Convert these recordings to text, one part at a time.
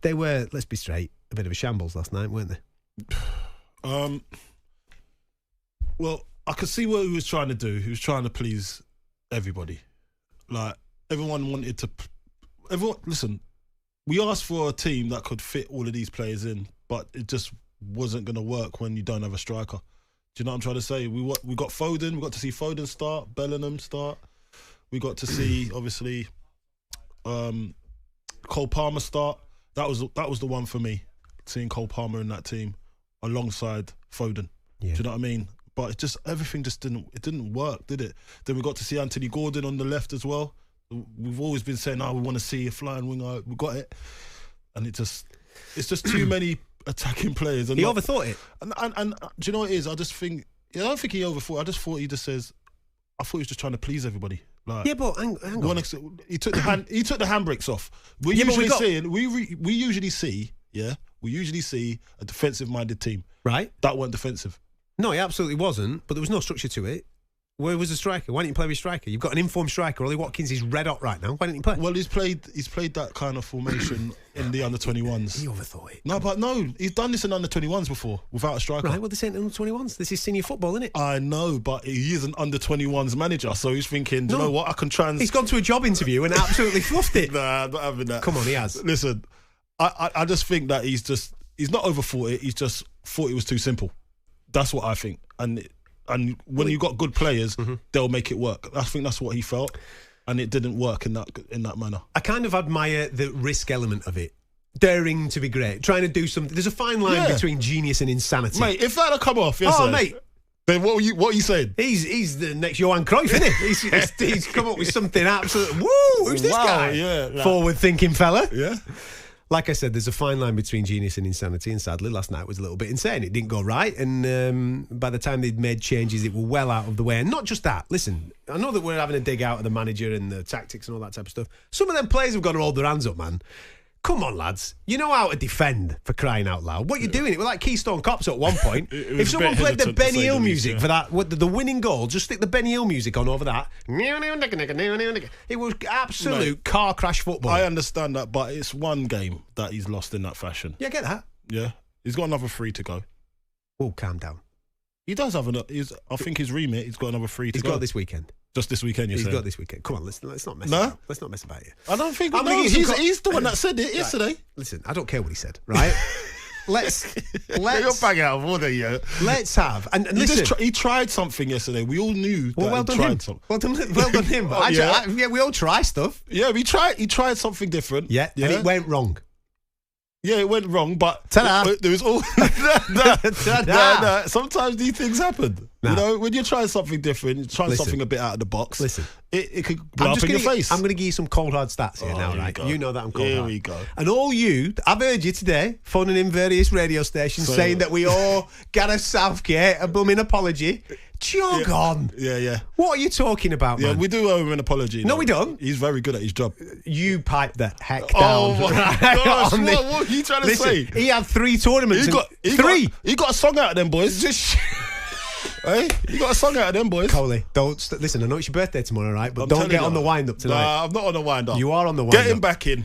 They were, let's be straight, a bit of a shambles last night, weren't they? Well, I could see what he was trying to do. He was trying to please everybody. Like, everyone wanted to... Listen, we asked for a team that could fit all of these players in, but it just wasn't going to work when you don't have a striker. Do you know what I'm trying to say? We got Foden. We got to see Foden start, Bellingham start. We got to see, obviously, Cole Palmer start. That was the one for me, seeing Cole Palmer in that team alongside Foden. Yeah. Do you know what I mean? But everything just didn't work, did it? Then we got to see Anthony Gordon on the left as well. We've always been saying, we want to see a flying winger. We got it, and it's just too many attacking players. And he overthought it. And do you know what it is? I just think, I don't think he overthought. I just thought he just says, I thought he was just trying to please everybody. Like, yeah, but hang on. He took the handbrakes off. We usually see a defensive-minded team. Right. That weren't defensive. No, he absolutely wasn't, but there was no structure to it. Where was the striker? Why didn't you play with a striker? You've got an informed striker. Ollie Watkins is red hot right now. Why didn't he play? Well, he's played that kind of formation in the under-21s. He overthought it. No, he's done this in under-21s before without a striker. Right, well, this ain't under-21s. This is senior football, isn't it? I know, but he is an under-21s manager, so he's thinking, do you know what, I can try and... He's gone to a job interview and absolutely fluffed it. Nah, I'm not having that. Come on, he has. Listen, I just think that he's not overthought it, he's just thought it was too simple. That's what I think. And when you got good players, they'll make it work. I think that's what he felt, and it didn't work in that manner. I kind of admire the risk element of it. Daring to be great, trying to do something. There's a fine line between genius and insanity. Mate, if that had come off yesterday... Oh, mate. Then what are you saying? He's the next Johan Cruyff, isn't he? he's come up with something absolute... Woo! Who's this guy? Yeah, like, forward-thinking fella. Yeah. Like I said, there's a fine line between genius and insanity, and sadly, last night was a little bit insane. It didn't go right, and by the time they'd made changes, it were well out of the way. And not just that. Listen, I know that we're having a dig out of the manager and the tactics and all that type of stuff. Some of them players have got to hold their hands up, man. Come on, lads. You know how to defend, for crying out loud. What you're doing, it was like Keystone Cops at one point. If someone played the Benny Hill music for that, the winning goal, just stick the Benny Hill music on over that. It was absolute car crash football. I understand that, but it's one game that he's lost in that fashion. Yeah, I get that. Yeah. He's got another 3 to go. Oh, calm down. He does have I think his remit, he's got another 3 to go. He's got this weekend. Just this weekend, you're saying? He's got this weekend. Come on, let's not mess about. Let's not mess about it. I don't think... he's the one that said it yesterday. Right. Listen, I don't care what he said, right? Let's you're bang out of order, yeah. Let's have... And listen... He tried something yesterday. We all knew that well he tried something. Well done him. Yeah, we all try stuff. Yeah, he tried something different. Yeah, and it went wrong. Yeah, it went wrong, but there was all... Sometimes these things happen. Nah. You know, when you're trying something different, trying something a bit out of the box, it could blow up in your face. I'm going to give you some cold hard stats here now, right? You know that I'm cold hard. Here we go. And all you, I've heard you today, phoning in various radio stations saying that we owe Gareth Southgate a blooming apology. Jog on. Yeah. What are you talking about, man? Yeah, we do owe him an apology. No, we don't. He's very good at his job. You pipe the heck down. Oh, my gosh. What are you trying to say? He had 3 tournaments. He got a song out of them, boys. Hey, you got a song out of them, boys. Coley, listen, I know it's your birthday tomorrow, right? But don't get on the wind-up tonight. Nah, I'm not on the wind-up. You are on the wind-up. Get him back in.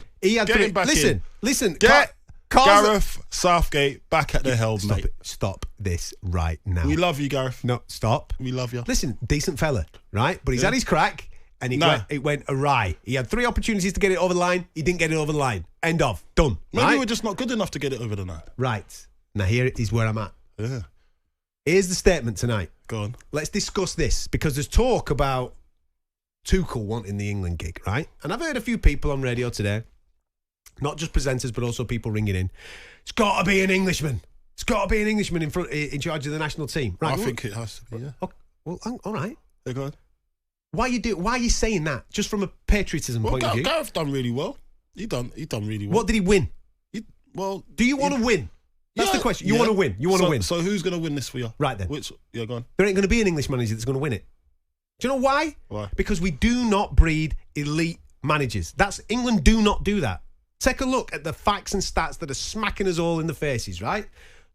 Listen. Get Gareth Southgate back at the helm, mate. Stop this right now. We love you, Gareth. No, stop. We love you. Listen, decent fella, right? But he's had his crack, and it went awry. He had 3 opportunities to get it over the line. He didn't get it over the line. End of. Done. Maybe we're just not good enough to get it over the line. Right. Now here is where I'm at. Yeah. Here's the statement tonight. Go on. Let's discuss this, because there's talk about Tuchel wanting the England gig, right? And I've heard a few people on radio today, not just presenters, but also people ringing in. It's got to be an Englishman. It's got to be an Englishman in charge of the national team. Right? I think it has to be, yeah. Okay, well, all right. Yeah, go on. Why are you saying that? Just from a patriotism point of view? Gareth done really well. He done really well. What did he win? Do you want to win? That's the question. You want to win. You want to win. So who's going to win this for you? Right then. Yeah, go on. There ain't going to be an English manager that's going to win it. Do you know why? Why? Because we do not breed elite managers. England do not do that. Take a look at the facts and stats that are smacking us all in the faces, right?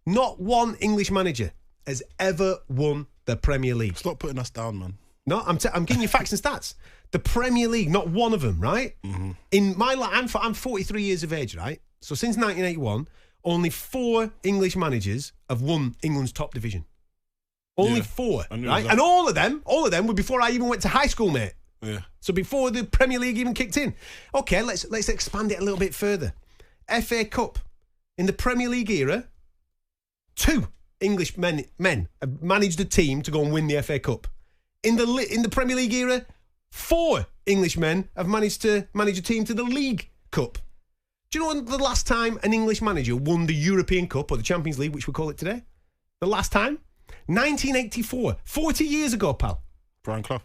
Not one English manager has ever won the Premier League. Stop putting us down, man. No, I'm giving you facts and stats. The Premier League, not one of them, right? Mm-hmm. In my life, I'm 43 years of age, right? So since 1981, only 4 English managers have won England's top division. Only 4, right? And all of them were before I even went to high school, mate. Yeah. So before the Premier League even kicked in. Okay, let's expand it a little bit further. FA Cup. In the Premier League era, 2 English men have managed a team to go and win the FA Cup. In the Premier League era, 4 Englishmen have managed to manage a team to the League Cup. Do you know when the last time an English manager won the European Cup, or the Champions League, which we call it today? The last time? 1984. 40 years ago, pal. Brian Clough.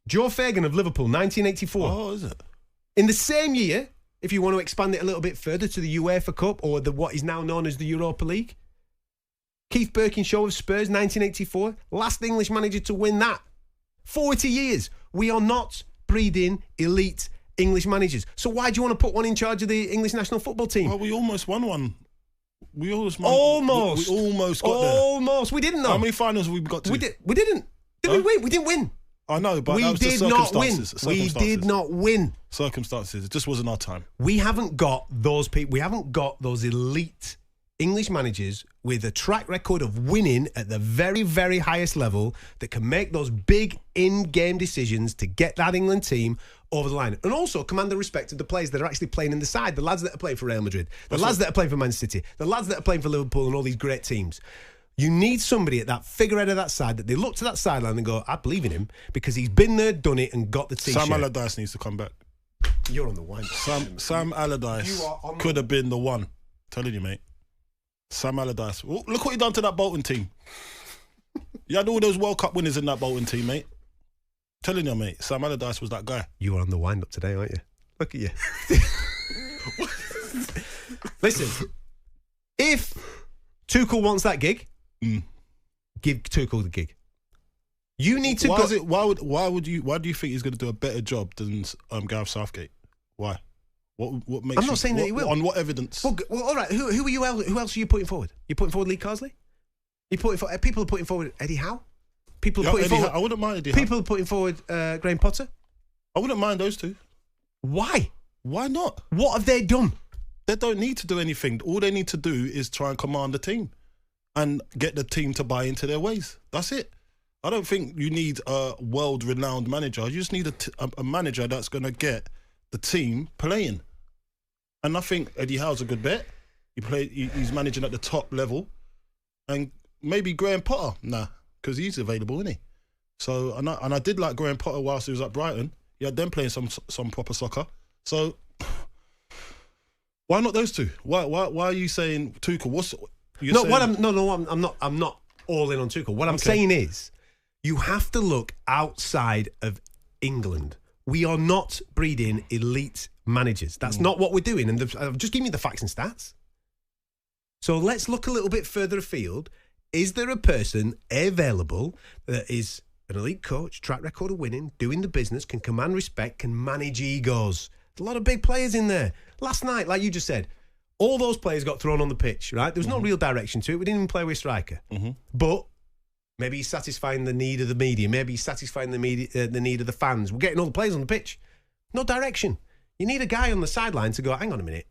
Joe Fagan of Liverpool, 1984. Oh, is it? In the same year, if you want to expand it a little bit further to the UEFA Cup, or what is now known as the Europa League, Keith Birkinshaw of Spurs, 1984. Last English manager to win that. 40 years. We are not breeding elite English managers. So why do you want to put one in charge of the English national football team? Well, we almost won one. We almost got there. Almost. We didn't know. How many finals have we got to? We didn't. Did we win? We didn't win. I know, but we that was did the not win. circumstances. We did not win. Circumstances. It just wasn't our time. We haven't got those people. We haven't got those elite English managers with a track record of winning at the very, very highest level that can make those big in-game decisions to get that England team over the line. And also command the respect of the players that are actually playing in the side, the lads that are playing for Real Madrid, the lads that are playing for Man City, the lads that are playing for Liverpool and all these great teams. You need somebody at that figurehead of that side that they look to that sideline and go, I believe in him because he's been there, done it, and got the T-shirt. Sam Allardyce needs to come back. You're on the wine. Sam Allardyce could have been the one. Telling you, mate. Sam Allardyce. Oh, look what he done to that Bolton team. You had all those World Cup winners in that Bolton team, mate. Telling you, mate. Sam Allardyce was that guy. You are on the wind up today, aren't you? Look at you. Listen, if Tuchel wants that gig, give Tuchel the gig. You need to go. Why do you think he's going to do a better job than Gareth Southgate? Why? What makes? I'm not saying that he will. On what evidence? Well, all right. Who are you? Who else are you putting forward? You putting forward Lee Carsley? People are putting forward Eddie Howe. People are putting forward. I wouldn't mind Eddie Howe. People are putting forward Graham Potter. I wouldn't mind those two. Why? Why not? What have they done? They don't need to do anything. All they need to do is try and command the team and get the team to buy into their ways. That's it. I don't think you need a world-renowned manager. You just need a manager that's going to get the team playing. And I think Eddie Howe's a good bet. He's managing at the top level. And maybe Graham Potter, because he's available, isn't he? So, and I did like Graham Potter whilst he was at Brighton. He had them playing some proper soccer. So, why not those two? Why are you saying Tuchel? I'm not all in on Tuchel. What I'm saying is, you have to look outside of England. We are not breeding elite managers. That's not what we're doing. And just give me the facts and stats. So let's look a little bit further afield. Is there a person available that is an elite coach, track record of winning, doing the business, can command respect, can manage egos? There's a lot of big players in there. Last night, like you just said, all those players got thrown on the pitch, right? There was no real direction to it. We didn't even play with a striker. But maybe he's satisfying the need of the media. Maybe he's satisfying the need of the fans. We're getting all the players on the pitch. No direction. You need a guy on the sideline to go, hang on a minute.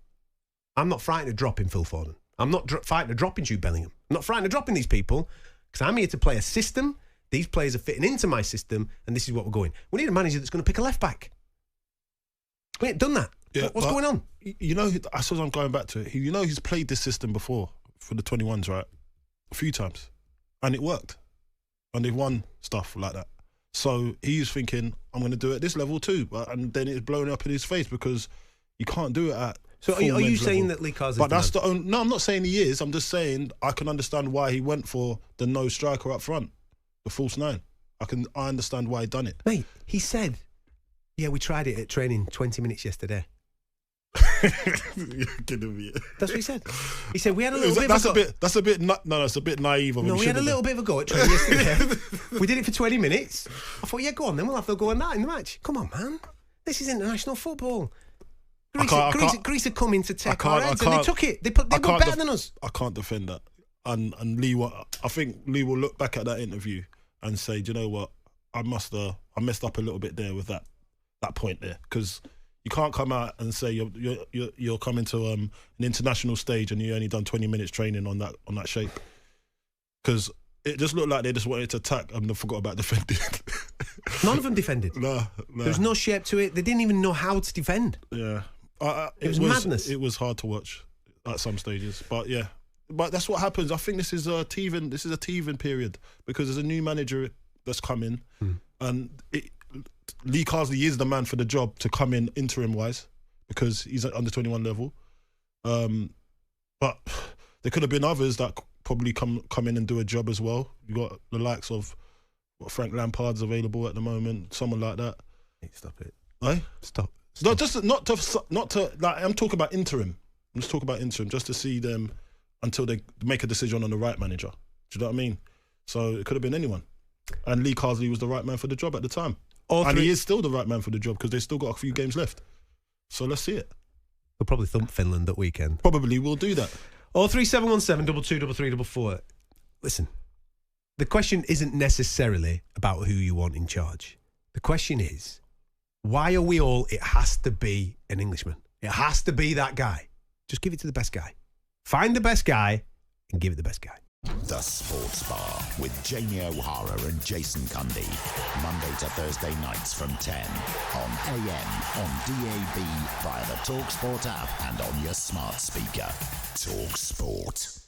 I'm not frightened of dropping Phil Foden. I'm not frightened of dropping Jude Bellingham. I'm not frightened of dropping these people because I'm here to play a system. These players are fitting into my system and this is what we're going. We need a manager that's going to pick a left back. We ain't done that. Yeah, what's going on? You know, I suppose I'm going back to it. You know, he's played this system before for the 21s, right? A few times. And it worked. And they've won stuff like that. So he's thinking, I'm going to do it at this level too. And then it's blowing up in his face because you can't do it at. So are you saying that Lee Carl's But that's the only. No, I'm not saying he is. I'm just saying I can understand why he went for the no striker up front, the false 9. I understand why he done it. Mate, he said, yeah, we tried it at training 20 minutes yesterday. You're kidding me. That's what he said. He said we had a little bit of a go. That's a bit naive of him. No, we had a little bit of a go at training yesterday. We did it for 20 minutes. I thought, yeah, go on then. We'll have to go on that in the match. Come on, man. This is international football. Greece had come in to take our heads and they took it. They were better than us. I can't defend that. And Lee, I think Lee will look back at that interview and say, do you know what? I messed up a little bit there with that point there because You can't come out and say you're coming to an international stage and you only done 20 minutes training on that shape, because it just looked like they just wanted to attack and they forgot about defending. None of them defended. No. There was no shape to it. They didn't even know how to defend. Yeah, it was madness. It was hard to watch at some stages, but yeah. But that's what happens. I think this is a teething period because there's a new manager that's come in, and Lee Carsley is the man for the job to come in interim wise because he's at under 21 level. But there could have been others that probably come in and do a job as well. You got the likes of Frank Lampard's available at the moment, someone like that. Hey, stop it. Eh? Stop. No, just not to like. I'm talking about interim. I'm just talking about interim, just to see them until they make a decision on the right manager. Do you know what I mean? So it could have been anyone. And Lee Carsley was the right man for the job at the time. And he is still the right man for the job because they've still got a few games left. So let's see it. We'll probably thump Finland that weekend. Probably will do that. 03717 223344. Listen, the question isn't necessarily about who you want in charge. The question is, why are we all, it has to be an Englishman. It has to be that guy. Just give it to the best guy. Find the best guy and give it the best guy. The Sports Bar with Jamie O'Hara and Jason Cundy. Monday to Thursday nights from 10 on AM, on DAB, via the talkSPORT app and on your smart speaker. talkSPORT.